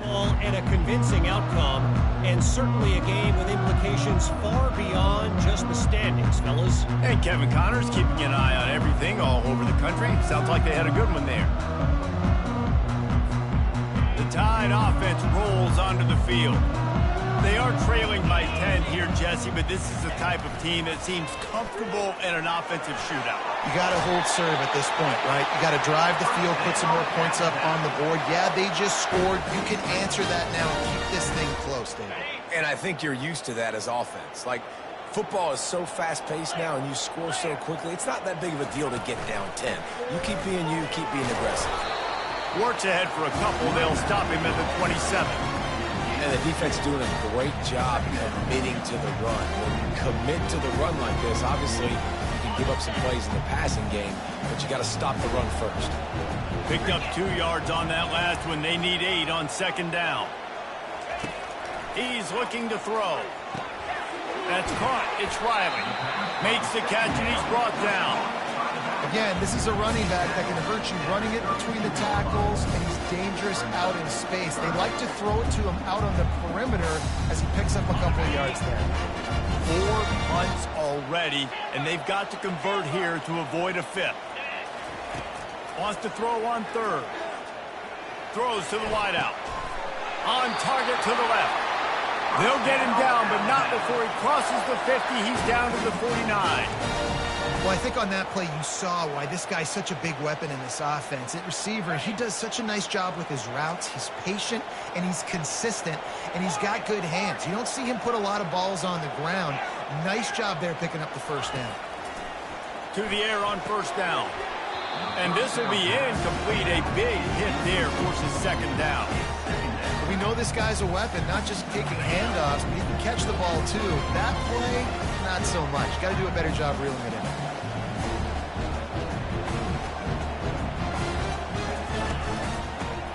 Well, and a convincing outcome, and certainly a game with implications far beyond just the standings, fellas. And Kevin Connors keeping an eye on everything all over the country. Sounds like they had a good one there. The Tide offense rolls onto the field. They are trailing by 10 here, Jesse, but this is the type of team that seems comfortable in an offensive shootout. You got to hold serve at this point, right? You got to drive the field, put some more points up on the board. Yeah, they just scored. You can answer that now and keep this thing close, David. And I think you're used to that as offense. Like, football is so fast-paced now and you score so quickly, it's not that big of a deal to get down 10. You keep being you, keep being aggressive. Works ahead for a couple. They'll stop him at the 27. And the defense doing a great job committing to the run. When you commit to the run like this, obviously you can give up some plays in the passing game, but you got to stop the run first. Picked up 2 yards on that last one. They need 8 on second down. He's looking to throw. That's caught. It's Riley. Makes the catch and he's brought down. Again, this is a running back that can hurt you running it between the tackles, and he's dangerous out in space. They like to throw it to him out on the perimeter as he picks up a couple of yards there. 4 punts already, and they've got to convert here to avoid a 5th. Wants to throw on 3rd. Throws to the wideout. On target to the left. They'll get him down, but not before he crosses the 50. He's down to the 49. Well, I think on that play you saw why this guy's such a big weapon in this offense. At receiver, he does such a nice job with his routes. He's patient, and he's consistent, and he's got good hands. You don't see him put a lot of balls on the ground. Nice job there picking up the first down. To the air on first down. And this will be incomplete. A big hit there forces second down. We know this guy's a weapon, not just taking handoffs, but he can catch the ball too. That play, not so much. Got to do a better job reeling it in.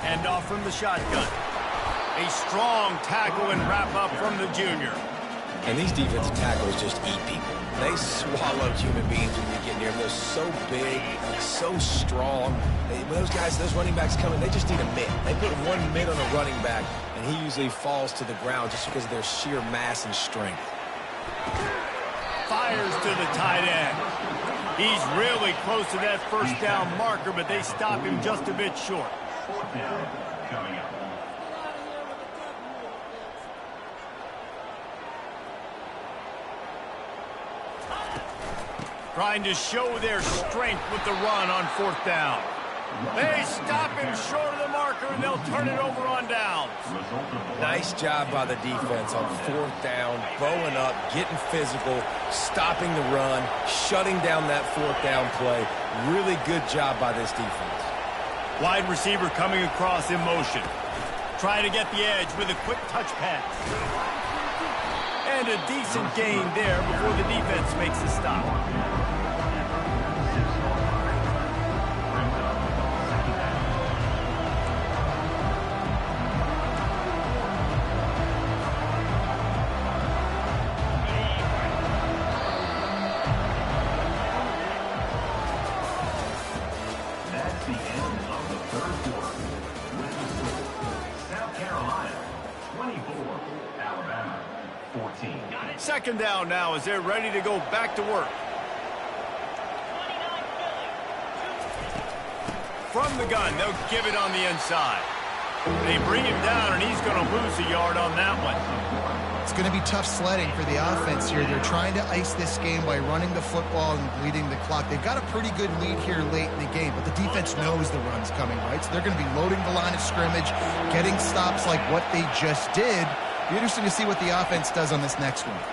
Hand off from the shotgun. A strong tackle and wrap up from the junior. And these defensive tacklers just eat people. They swallow human beings when you get near them. They're so big, so strong. When those guys, those running backs come in, they just need a mitt. They put 1 mitt on a running back, and he usually falls to the ground just because of their sheer mass and strength. Fires to the tight end. He's really close to that first down marker, but they stop him just a bit short. Coming up. Trying to show their strength with the run on 4th down. They stop him short of the marker, and they'll turn it over on downs. Nice job by the defense on 4th down, bowing up, getting physical, stopping the run, shutting down that 4th down play. Really good job by this defense. Wide receiver coming across in motion. Trying to get the edge with a quick touch pass. And a decent gain there before the defense makes the stop. That's the end of the 3rd quarter. With the score, South Carolina 24, Alabama 14. 2nd down now as they're ready to go back to work. From the gun, they'll give it on the inside. They bring him down, and he's going to lose a yard on that one. It's going to be tough sledding for the offense here. They're trying to ice this game by running the football and bleeding the clock. They've got a pretty good lead here late in the game, but the defense knows the run's coming, right? So they're going to be loading the line of scrimmage, getting stops like what they just did. Be interesting to see what the offense does on this next one.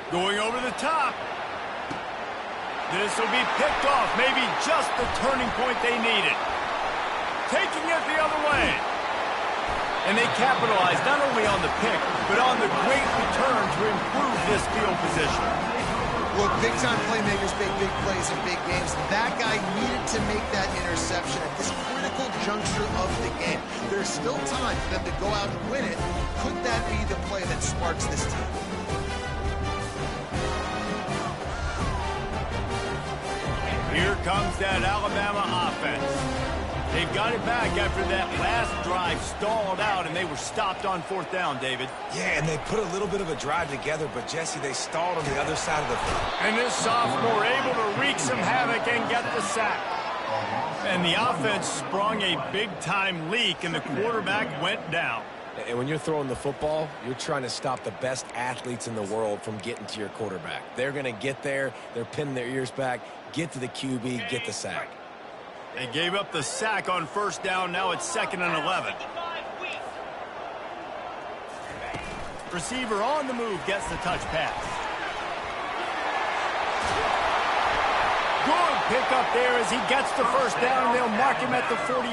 Going over the top. This will be picked off. Maybe just the turning point they needed. Taking it the other way. And they capitalize not only on the pick, but on the great return to improve this field position. Look, big-time playmakers make big plays in big games. That guy needed to make that interception at this critical juncture of the game. There's still time for them to go out and win it. Could that be the play that sparks this team? Here comes that Alabama offense. They've got it back after that last drive stalled out, and they were stopped on 4th down, David. Yeah, and they put a little bit of a drive together, but, Jesse, they stalled on the other side of the field. And this sophomore able to wreak some havoc and get the sack. And the offense sprung a big-time leak, and the quarterback went down. And when you're throwing the football, you're trying to stop the best athletes in the world from getting to your quarterback. They're going to get there. They're pinning their ears back, get to the QB, get the sack. They gave up the sack on 1st down. Now it's 2nd and 11. Receiver on the move gets the touch pass. Good pick up there as he gets the 1st down, and they'll mark him at the 48.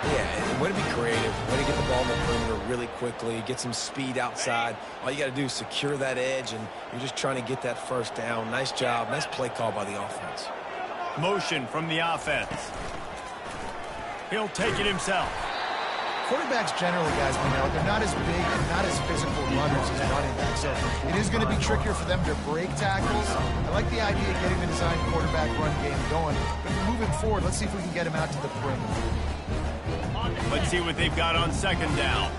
Yeah, and way to be creative, way to get the ball in the perimeter really quickly, get some speed outside. All you got to do is secure that edge, and you're just trying to get that 1st down. Nice job. Nice play call by the offense. Motion from the offense. He'll take it himself. Quarterbacks generally, guys, we know, they're not as big and not as physical runners as running backs. So it is going to be trickier for them to break tackles. I like the idea of getting the design quarterback run game going. But moving forward, let's see if we can get him out to the perimeter. Let's see what they've got on 2nd down.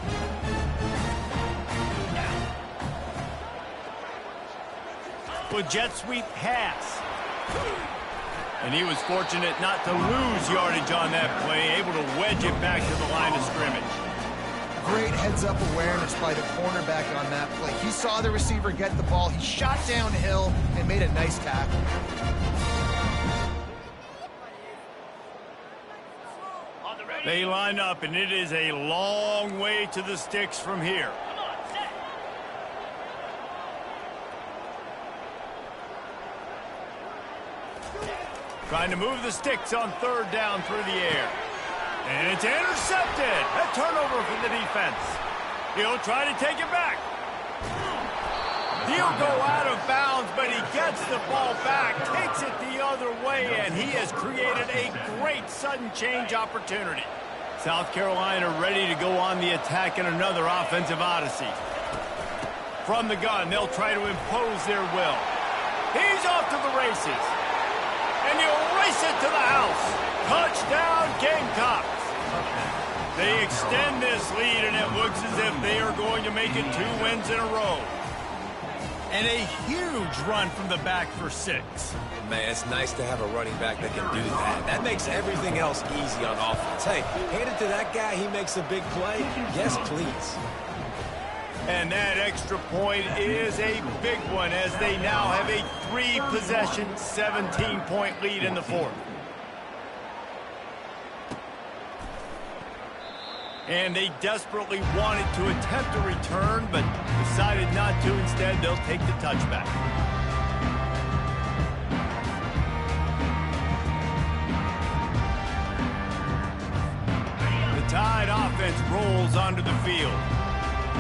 With jet sweep pass. And he was fortunate not to lose yardage on that play, able to wedge it back to the line of scrimmage. Great heads-up awareness by the cornerback on that play. He saw the receiver get the ball. He shot downhill and made a nice tackle. They line up, and it is a long way to the sticks from here. Trying to move the sticks on 3rd down through the air. And it's intercepted. A turnover for the defense. He'll try to take it back. He'll go out of bounds, but he gets the ball back, takes it the other way, and he has created a great sudden change opportunity. South Carolina ready to go on the attack in another offensive odyssey. From the gun, they'll try to impose their will. He's off to the races. And he'll race it to the house. Touchdown, Gamecocks. They extend this lead, and it looks as if they are going to make it 2 wins in a row. And a huge run from the back for 6. Man, it's nice to have a running back that can do that. That makes everything else easy on offense. Hey, hand it to that guy. He makes a big play. Yes, please. And that extra point is a big one as they now have a 3-possession, 17-point lead in the 4th. And they desperately wanted to attempt a return, but decided not to. Instead, they'll take the touchback. The Tide offense rolls onto the field.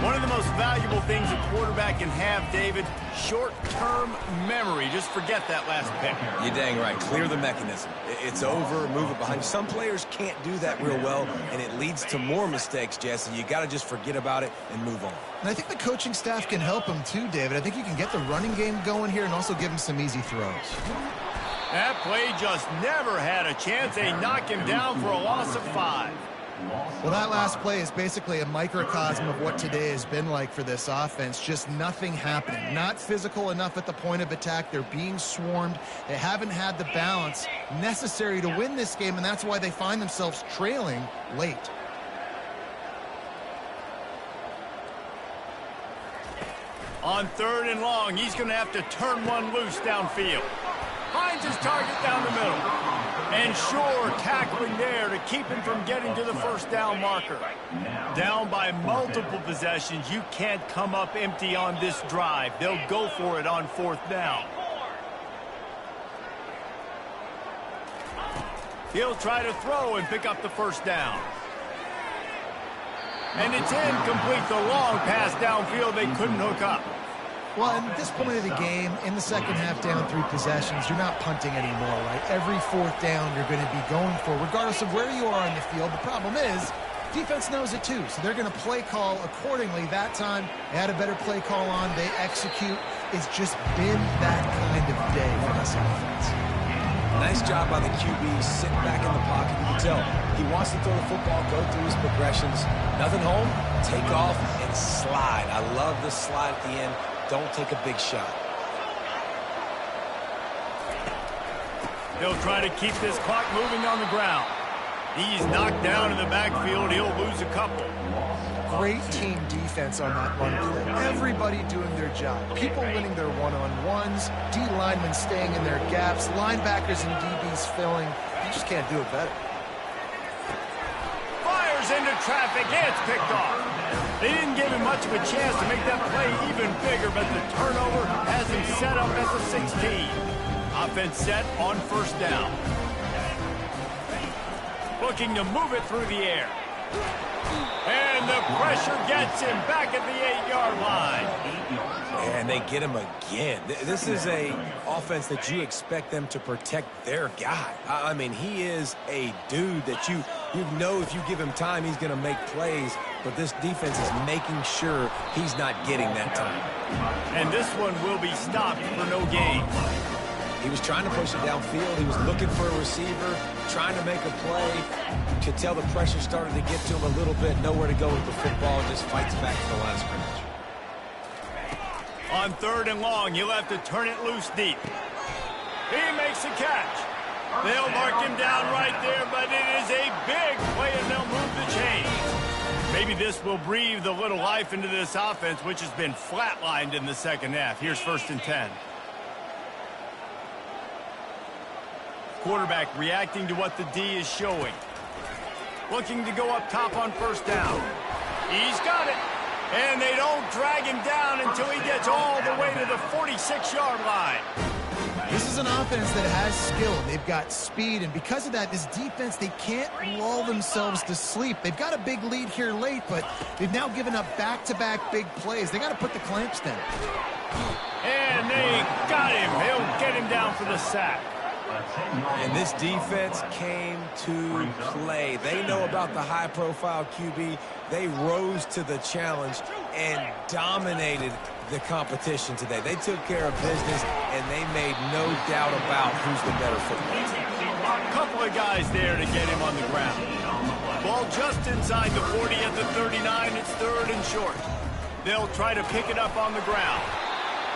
One of the most valuable things a quarterback can have, David, short-term memory. Just forget that last pick. You're dang right. Clear the mechanism. It's over, move it behind you. Some players can't do that real well, and it leads to more mistakes, Jesse. You got to just forget about it and move on. And I think the coaching staff can help him too, David. I think you can get the running game going here and also give him some easy throws. That play just never had a chance. They knock him down for a loss of 5. Well, that last play is basically a microcosm of what today has been like for this offense. Just nothing happening. Not physical enough at the point of attack. They're being swarmed. They haven't had the balance necessary to win this game, and that's why they find themselves trailing late. On 3rd and long, he's going to have to turn one loose downfield. Finds his target down the middle. And sure, tackling there to keep him from getting to the first down marker. Down by multiple possessions, you can't come up empty on this drive. They'll go for it on 4th down. He'll try to throw and pick up the first down. And it's incomplete. The long pass downfield they couldn't hook up. Well, at this point of the game, in the second half, down 3 possessions, you're not punting anymore, right? Every 4th down you're going to be going for, regardless of where you are on the field. The problem is, defense knows it too, so they're going to play call accordingly. That time, they had a better play call on. They execute. It's just been that kind of day for this offense. Nice job by the QB, sitting back in the pocket. You can tell he wants to throw the football, go through his progressions. Nothing home, take off, and slide. I love the slide at the end. Don't take a big shot. They'll try to keep this clock moving on the ground. He's knocked down in the backfield. He'll lose a couple. Great team defense on that run play. Everybody doing their job. People winning their one-on-ones. D linemen staying in their gaps. Linebackers and DBs filling. You just can't do it better. Fires into traffic. It's picked off. They didn't give him much of a chance to make that play even bigger, but the turnover has him set up at the 16. Offense set on 1st down. Looking to move it through the air. And the pressure gets him back at the 8-yard line. And they get him again. This is a offense that you expect them to protect their guy. I mean, he is a dude that you know if you give him time, he's going to make plays. But this defense is making sure he's not getting that time. And this one will be stopped for no gain. He was trying to push it downfield. He was looking for a receiver, trying to make a play. You could tell the pressure started to get to him a little bit. Nowhere to go with the football. Just fights back to the line of scrimmage. On 3rd and long, he'll have to turn it loose deep. He makes a catch. They'll mark him down right there, but it is a big play, and they'll move the chains. Maybe this will breathe a little life into this offense, which has been flatlined in the second half. Here's 1st and 10. Quarterback reacting to what the D is showing. Looking to go up top on 1st down. He's got it. And they don't drag him down until he gets all the way to the 46-yard line. This is an offense that has skill. They've got speed, and because of that, this defense, they can't lull themselves to sleep. They've got a big lead here late, but they've now given up back-to-back big plays. They got to put the clamps down. And they got him. They'll get him down for the sack. And this defense came to play. They know about the high-profile QB. They rose to the challenge and dominated the competition today. They took care of business, and they made no doubt about who's the better football team. A couple of guys there to get him on the ground. Ball just inside the 40 at the 39. It's 3rd and short. They'll try to pick it up on the ground.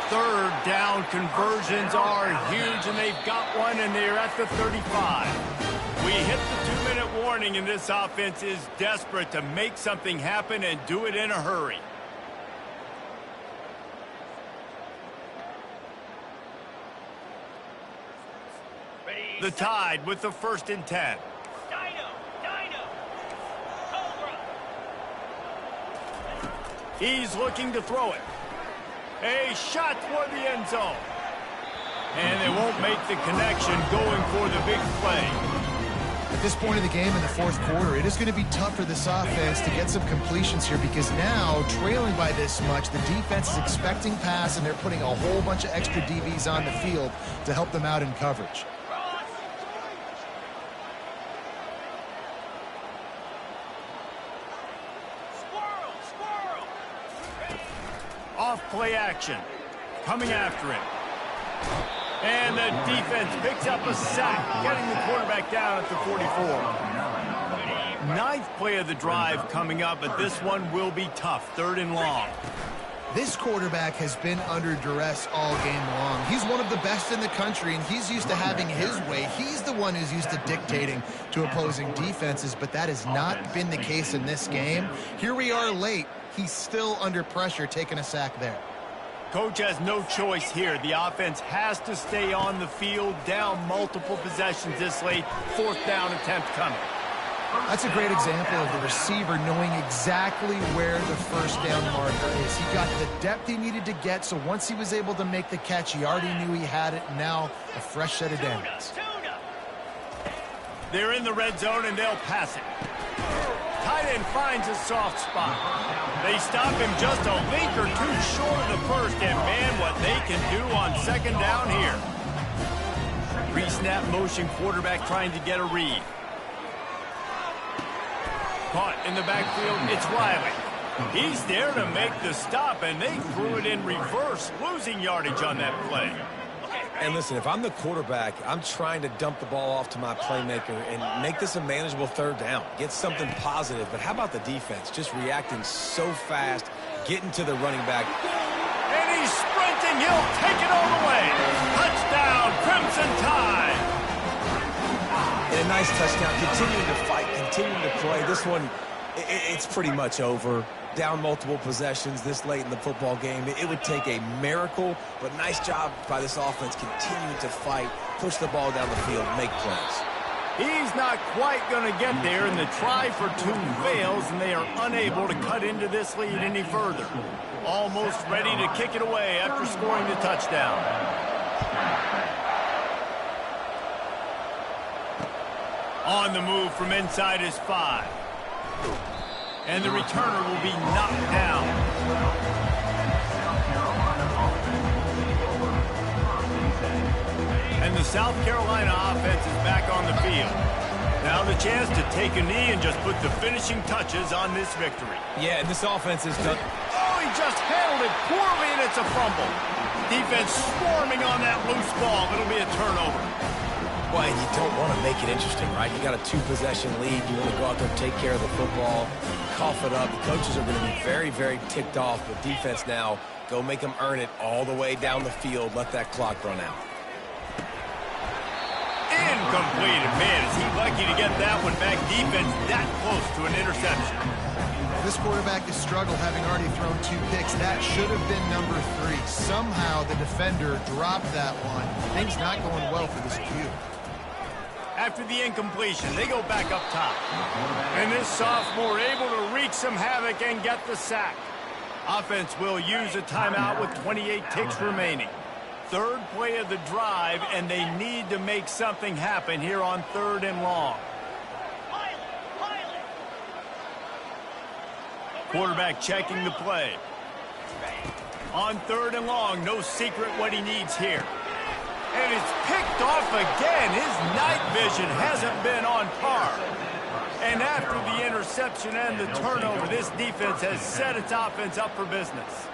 3rd down conversions are huge, and they've got one, and they're at the 35. We hit the 2-minute warning, and this offense is desperate to make something happen and do it in a hurry. The Tide with the 1st and 10. He's looking to throw it. A shot toward the end zone. And they won't make the connection going for the big play. At this point of the game in the 4th quarter, it is going to be tough for this offense to get some completions here because now, trailing by this much, the defense is expecting pass, and they're putting a whole bunch of extra DBs on the field to help them out in coverage. Off play action. Coming after him. And the defense picks up a sack, getting the quarterback down at the 44. Ninth play of the drive coming up, but this one will be tough. 3rd and long. This quarterback has been under duress all game long. He's one of the best in the country, and he's used to having his way. He's the one who's used to dictating to opposing defenses, but that has not been the case in this game. Here we are late. He's still under pressure, taking a sack there. Coach has no choice here. The offense has to stay on the field, down multiple possessions this late. 4th down attempt coming. That's a great example of the receiver knowing exactly where the first down marker is. He got the depth he needed to get, so once he was able to make the catch, he already knew he had it. Now a fresh set of downs. They're in the red zone, and they'll pass it. Tight end finds a soft spot. They stop him just a link or two short of the first, and man, what they can do on 2nd down here. Pre-snap motion quarterback trying to get a read. Caught in the backfield, it's Riley. He's there to make the stop, and they threw it in reverse, losing yardage on that play. And listen, if I'm the quarterback, I'm trying to dump the ball off to my playmaker and make this a manageable 3rd down. Get something positive. But how about the defense? Just reacting so fast, getting to the running back. And he's sprinting. He'll take it all the way. Touchdown, Crimson Tide. And a nice touchdown. Continuing to fight, continuing to play. This one, it's pretty much over. Down multiple possessions this late in the football game. It would take a miracle, but nice job by this offense continuing to fight, push the ball down the field, make plays. He's not quite going to get there, and the try for 2 fails, and they are unable to cut into this lead any further. Almost ready to kick it away after scoring the touchdown. On the move from inside his 5. And the returner will be knocked down. And the South Carolina offense is back on the field. Now the chance to take a knee and just put the finishing touches on this victory. Yeah, and this offense is done. Oh, he just handled it poorly, and it's a fumble. Defense swarming on that loose ball. It'll be a turnover. Well, and you don't want to make it interesting, right? You got a 2-possession lead. You want to go out there and take care of the football, cough it up. The coaches are going to be very, very ticked off. But defense now, go make them earn it all the way down the field. Let that clock run out. Incomplete. Man, is he lucky to get that one back. Defense that close to an interception. This quarterback has struggled, having already thrown 2 picks. That should have been number 3. Somehow the defender dropped that one. Things not going well for this Q. After the incompletion, they go back up top. And this sophomore able to wreak some havoc and get the sack. Offense will use a timeout with 28 ticks remaining. 3rd play of the drive, and they need to make something happen here on 3rd and long. Quarterback checking the play. On 3rd and long, no secret what he needs here. And it's picked off again. His night vision hasn't been on par. And after the interception and the turnover, this defense has set its offense up for business.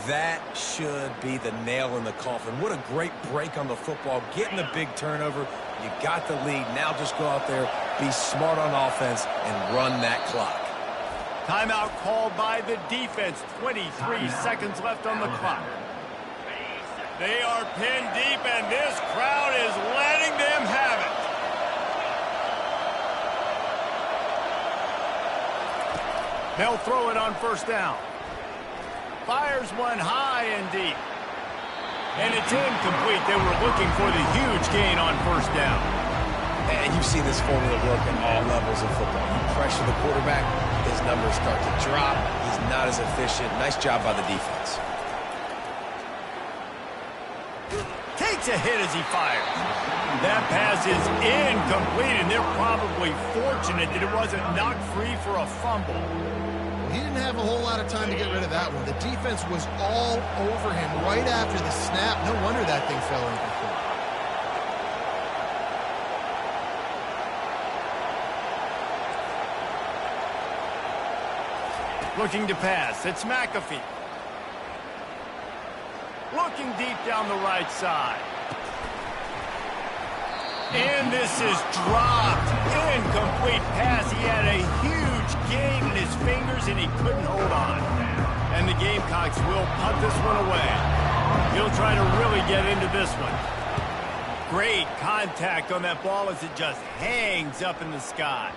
That should be the nail in the coffin. What a great break on the football. Getting the big turnover. You got the lead. Now just go out there, be smart on offense, and run that clock. Timeout called by the defense. 23 seconds left on the clock. They are pinned deep, and this crowd is letting them have it. They'll throw it on 1st down. Fires one high and deep. And it's incomplete. They were looking for the huge gain on 1st down. And you've seen this formula work at all levels of football. You pressure the quarterback, his numbers start to drop. He's not as efficient. Nice job by the defense. Takes a hit as he fires. That pass is incomplete, and they're probably fortunate that it wasn't knocked free for a fumble. He didn't have a whole lot of time to get rid of that one. The defense was all over him right after the snap. No wonder that thing fell incomplete. Looking to pass. It's McAfee. Looking deep down the right side. And this is dropped. Incomplete pass. He had a huge game in his fingers, and he couldn't hold on. And the Gamecocks will punt this one away. He'll try to really get into this one. Great contact on that ball as it just hangs up in the sky.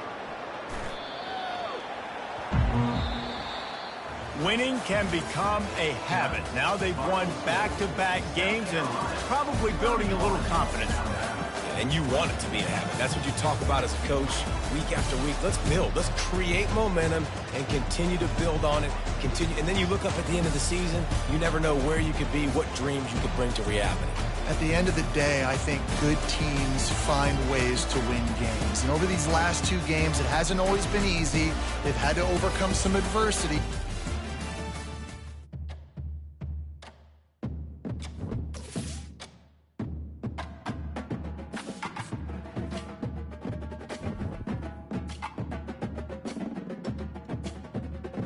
Winning can become a habit. Now they've won back-to-back games and probably building a little confidence from that. And you want it to be a habit. That's what you talk about as a coach week after week. Let's build. Let's create momentum and continue to build on it. And then you look up at the end of the season, you never know where you could be, what dreams you could bring to reality. At the end of the day, I think good teams find ways to win games. And over these last two games, it hasn't always been easy. They've had to overcome some adversity.